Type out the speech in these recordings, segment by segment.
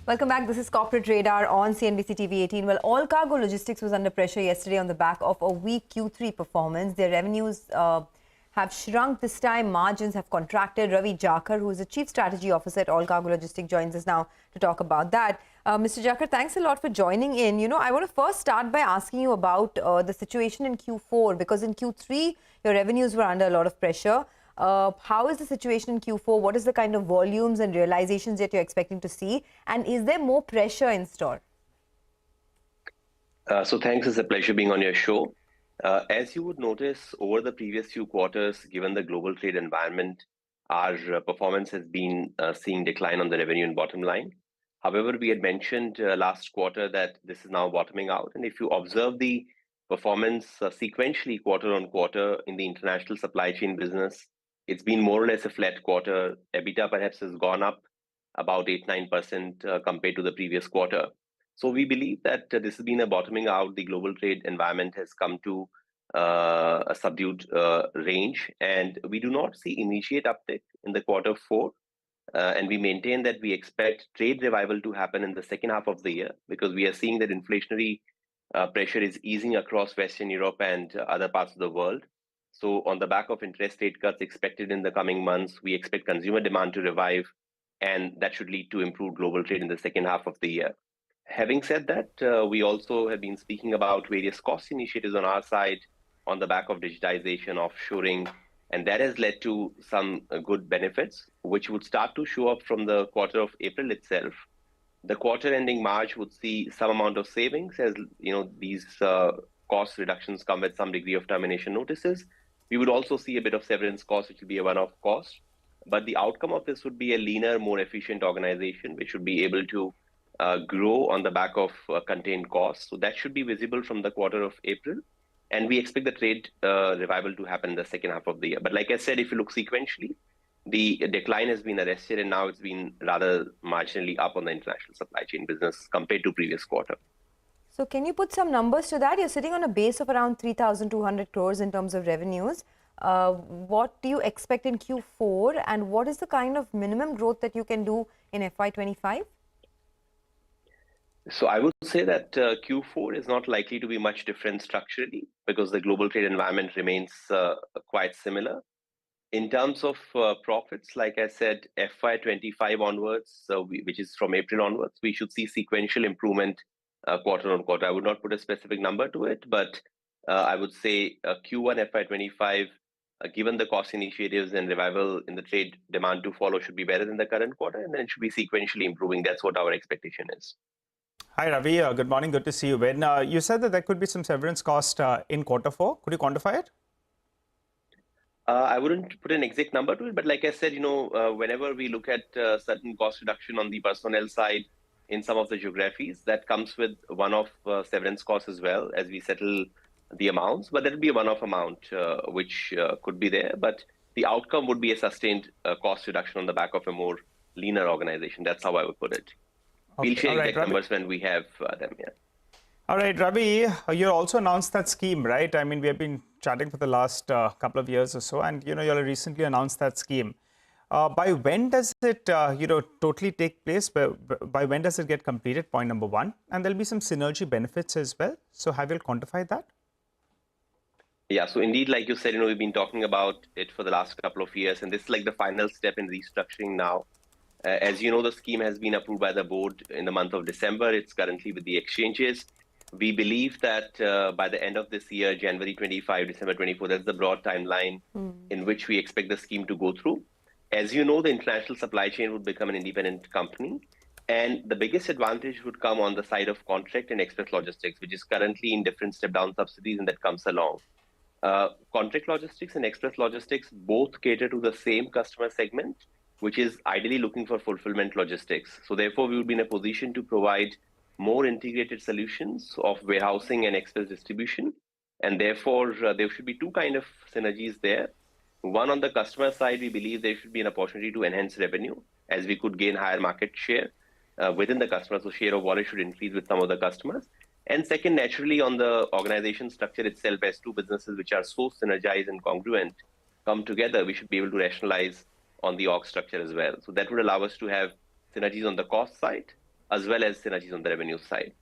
Welcome back. This is Corporate Radar on CNBC-TV18. Well, Allcargo Logistics was under pressure yesterday on the back of a weak Q3 performance. Their revenues have shrunk this time. Margins have contracted. Ravi, Jakhar, who is the Chief Strategy Officer at Allcargo Logistics, joins us now to talk about that. Mr. Jakhar, thanks a lot for joining in. I want to first start by asking you about the situation in Q4, because in Q3, your revenues were under a lot of pressure. How is the situation in Q4? What is the kind of volumes and realizations that you're expecting to see? And is there more pressure in store? So thanks. It's a pleasure being on your show. As you would notice, over the previous few quarters, given the global trade environment, our performance has been seeing decline on the revenue and bottom line. However, we had mentioned last quarter that this is now bottoming out. And if you observe the performance sequentially quarter on quarter in the international supply chain business, it's been more or less a flat quarter. EBITDA perhaps has gone up about 8-9% compared to the previous quarter. So we believe that this has been a bottoming out. The global trade environment has come to a subdued range, and we do not see immediate uptick in the quarter four. And we maintain that we expect trade revival to happen in the second half of the year, because we are seeing that inflationary pressure is easing across Western Europe and other parts of the world. So on the back of interest rate cuts expected in the coming months, we expect consumer demand to revive, and that should lead to improved global trade in the second half of the year. Having said that, we also have been speaking about various cost initiatives on our side on the back of digitization, offshoring, and that has led to some good benefits, which would start to show up from the quarter of April itself. The quarter ending March would see some amount of savings, as these cost reductions come with some degree of termination notices. We would also see a bit of severance cost, which will be a one-off cost. But the outcome of this would be a leaner, more efficient organization, which would be able to grow on the back of contained costs. So that should be visible from the quarter of April. And we expect the trade revival to happen in the second half of the year. But like I said, if you look sequentially, the decline has been arrested, and now it's been rather marginally up on the international supply chain business compared to previous quarter. So can you put some numbers to that? You're sitting on a base of around 3,200 crores in terms of revenues. What do you expect in Q4, and what is the kind of minimum growth that you can do in FY25? So I would say that Q4 is not likely to be much different structurally, because the global trade environment remains quite similar. In terms of profits, like I said, FY25 onwards, which is from April onwards, we should see sequential improvement quarter on quarter. I would not put a specific number to it, but I would say Q1 FY25, given the cost initiatives and revival in the trade demand to follow, should be better than the current quarter, and then it should be sequentially improving. That's what our expectation is. Hi, Ravi. Good morning. Good to see you. When you said that there could be some severance cost in quarter four, could you quantify it? I wouldn't put an exact number to it, but like I said, whenever we look at certain cost reduction on the personnel side in some of the geographies, that comes with one-off severance costs as well as we settle the amounts. But that will be a one-off amount, which could be there. But the outcome would be a sustained cost reduction on the back of a more leaner organization. That's how I would put it. Okay. We'll share exact numbers when we have them, yeah. All right, Ravi, you also announced that scheme, right? I mean, we have been chatting for the last couple of years or so, and, you all recently announced that scheme. By when does it, totally take place? By when does it get completed? Point number one. And there'll be some synergy benefits as well. So have you quantified that? Yeah, so indeed, like you said, we've been talking about it for the last couple of years, and this is like the final step in restructuring now. As you know, the scheme has been approved by the board in the month of December. It's currently with the exchanges. We believe that by the end of this year, January 25, December 24, that's the broad timeline in which we expect the scheme to go through. As you know, the international supply chain would become an independent company. And the biggest advantage would come on the side of contract and express logistics, which is currently in different step-down subsidies, and that comes along. Contract logistics and express logistics both cater to the same customer segment, which is ideally looking for fulfillment logistics. So therefore, we will be in a position to provide more integrated solutions of warehousing and express distribution. And therefore, there should be two kind of synergies there. One, on the customer side, we believe there should be an opportunity to enhance revenue, as we could gain higher market share within the customers. So share of wallet should increase with some of the customers. And second, naturally, on the organization structure itself, as two businesses which are so synergized and congruent come together, we should be able to rationalize on the org structure as well. So that would allow us to have synergies on the cost side, as well as synergies on the revenue side.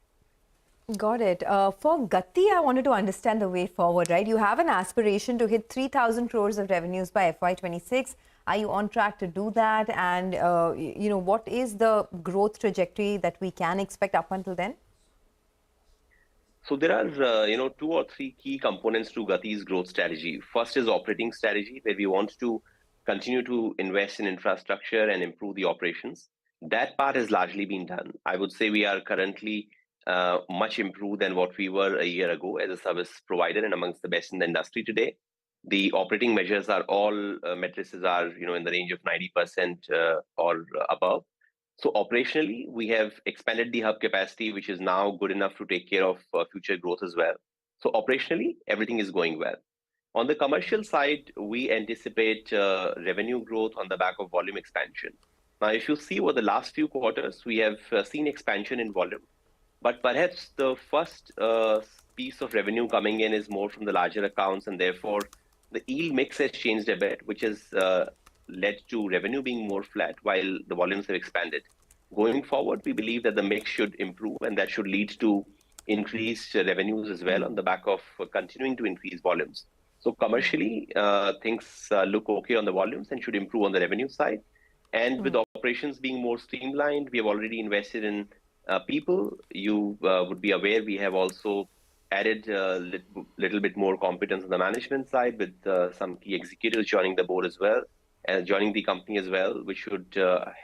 Got it. For Gati, I wanted to understand the way forward, right? You have an aspiration to hit 3,000 crores of revenues by FY26. Are you on track to do that? And, what is the growth trajectory that we can expect up until then? So there are, 2 or 3 key components to Gati's growth strategy. First is operating strategy, where we want to continue to invest in infrastructure and improve the operations. That part has largely been done. I would say we are currently much improved than what we were a year ago as a service provider and amongst the best in the industry today. The operating measures are all matrices are in the range of 90% or above. So operationally, we have expanded the hub capacity, which is now good enough to take care of future growth as well. So operationally, everything is going well. On the commercial side, we anticipate revenue growth on the back of volume expansion. Now, if you see over the last few quarters, we have seen expansion in volume. But perhaps the first piece of revenue coming in is more from the larger accounts, and therefore the yield mix has changed a bit, which has led to revenue being more flat while the volumes have expanded. Going forward, we believe that the mix should improve, and that should lead to increased revenues as well on the back of continuing to increase volumes. So commercially, things look okay on the volumes and should improve on the revenue side. And with operations being more streamlined, we have already invested in people. You would be aware we have also added a little bit more competence on the management side with some key executives joining the board as well, and joining the company as well, which should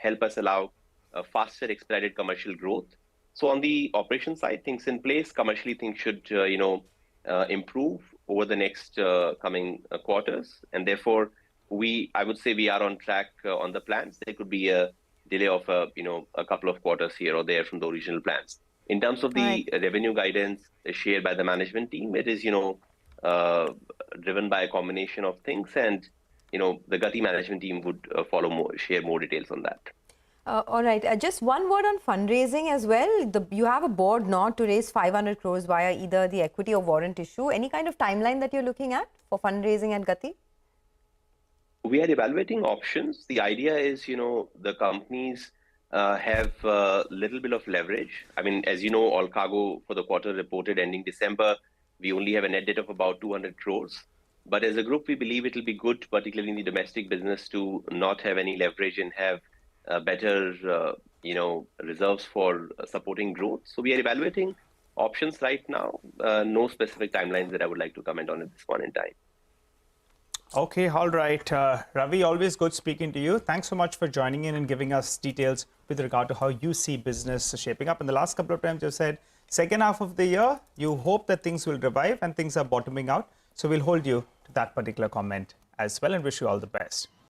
help us allow faster expedited commercial growth. So on the operation side, things in place. Commercially, things should improve over the next coming quarters, and therefore I would say we are on track on the plans. There could be a delay of a couple of quarters here or there from the original plans. In terms of the revenue guidance shared by the management team, it is driven by a combination of things, and the Gati management team would share more details on that. All right. Just one word on fundraising as well. You have a board now to raise 500 crores via either the equity or warrant issue. Any kind of timeline that you're looking at for fundraising at Gati? We are evaluating options. The idea is, the companies have a little bit of leverage. I mean, as you know, Allcargo for the quarter reported ending December, we only have a net debt of about 200 crores. But as a group, we believe it will be good, particularly in the domestic business, to not have any leverage and have better, reserves for supporting growth. So we are evaluating options right now. No specific timelines that I would like to comment on at this point in time. Okay, all right. Ravi, always good speaking to you. Thanks so much for joining in and giving us details with regard to how you see business shaping up. In the last couple of times you said, second half of the year, you hope that things will revive and things are bottoming out. So we'll hold you to that particular comment as well and wish you all the best.